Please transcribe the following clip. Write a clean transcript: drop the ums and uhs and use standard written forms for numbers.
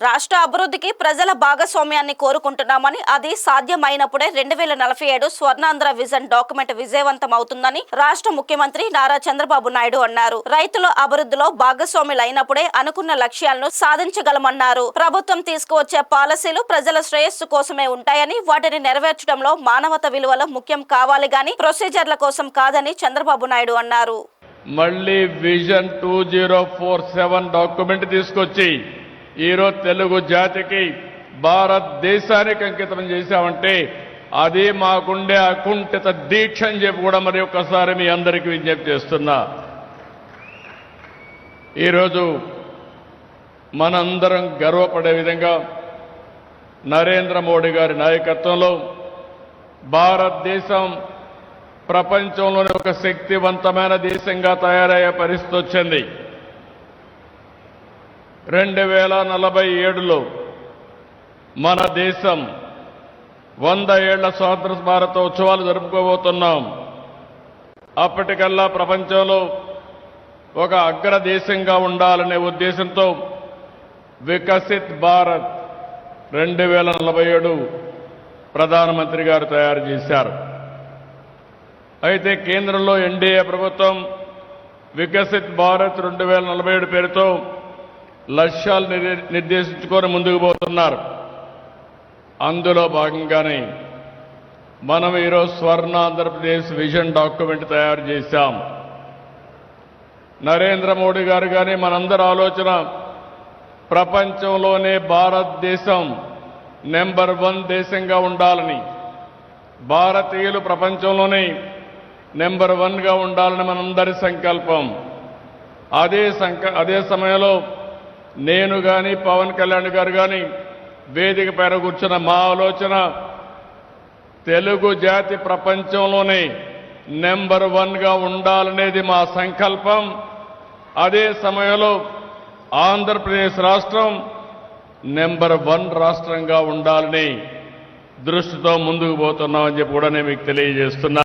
రాష్ట్ర అభివృద్ధికి ప్రజల భాగస్వామ్యాన్ని కోరుకుంటున్నామని, అది సాధ్యమైనప్పుడే 2047 స్వర్ణాంధ్ర విజన్ డాక్యుమెంట్ విజయవంతం అవుతుందని రాష్ట్ర ముఖ్యమంత్రి నారా చంద్రబాబు నాయుడు అన్నారు. రైతుల అభివృద్ధిలో భాగస్వాములైనప్పుడే అనుకున్న లక్ష్యాలను సాధించగలమన్నారు. ప్రభుత్వం తీసుకువచ్చే పాలసీలు ప్రజల శ్రేయస్సు కోసమే ఉంటాయని, వాటిని నెరవేర్చడంలో మానవత విలువలు ముఖ్యం కావాలి గాని ప్రొసీజర్ల కోసం కాదని చంద్రబాబు నాయుడు అన్నారు. మళ్ళీ విజన్ 2047 డాక్యుమెంట్ తీసుకొచ్చి ఈరోజు తెలుగు జాతికి భారతదేశానికి అంకితం చేశామంటే అది మాకుండే అకుంఠిత దీక్ష అని చెప్పి కూడా మరి ఒక్కసారి మీ అందరికీ విజ్ఞప్తి చేస్తున్నా. ఈరోజు మనందరం గర్వపడే విధంగా నరేంద్ర మోడీ గారి నాయకత్వంలో భారతదేశం ప్రపంచంలోని ఒక శక్తివంతమైన దేశంగా తయారయ్యే పరిస్థితి వచ్చింది. 2047లో మన దేశం 100 ఏళ్ల స్వాతంత్ర భారతోత్సవాలు జరుపుకోబోతున్నాం. అప్పటికల్లా ప్రపంచంలో ఒక అగ్రదేశంగా ఉండాలనే ఉద్దేశంతో వికసిత్ భారత్ 2047 ప్రధానమంత్రి గారు తయారు చేశారు. అయితే కేంద్రంలో ఎన్డీఏ ప్రభుత్వం వికసిత్ భారత్ 2047 పేరుతో లక్ష్యాలు నిర్దేశించుకొని ముందుకు పోతున్నారు. అందులో భాగంగానే మనం ఈరోజు స్వర్ణ ఆంధ్రప్రదేశ్ విజన్ డాక్యుమెంట్ తయారు చేశాం. నరేంద్ర మోడీ గారు కానీ మనందరి ఆలోచన ప్రపంచంలోనే భారతదేశం నెంబర్ 1 దేశంగా ఉండాలని, భారతీయులు ప్రపంచంలోనే నెంబర్ 1గా ఉండాలని మనందరి సంకల్పం. అదే సమయంలో నేను కానీ పవన్ కళ్యాణ్ గారు కానీ వేదిక పైన కూర్చున్న మా ఆలోచన తెలుగు జాతి ప్రపంచంలోనే నెంబర్ 1గా ఉండాలనేది మా సంకల్పం. అదే సమయంలో ఆంధ్రప్రదేశ్ రాష్ట్రం నెంబర్ 1 రాష్ట్రంగా ఉండాలని దృష్టితో ముందుకు పోతున్నామని చెప్పి కూడా నేను మీకు తెలియజేస్తున్నా.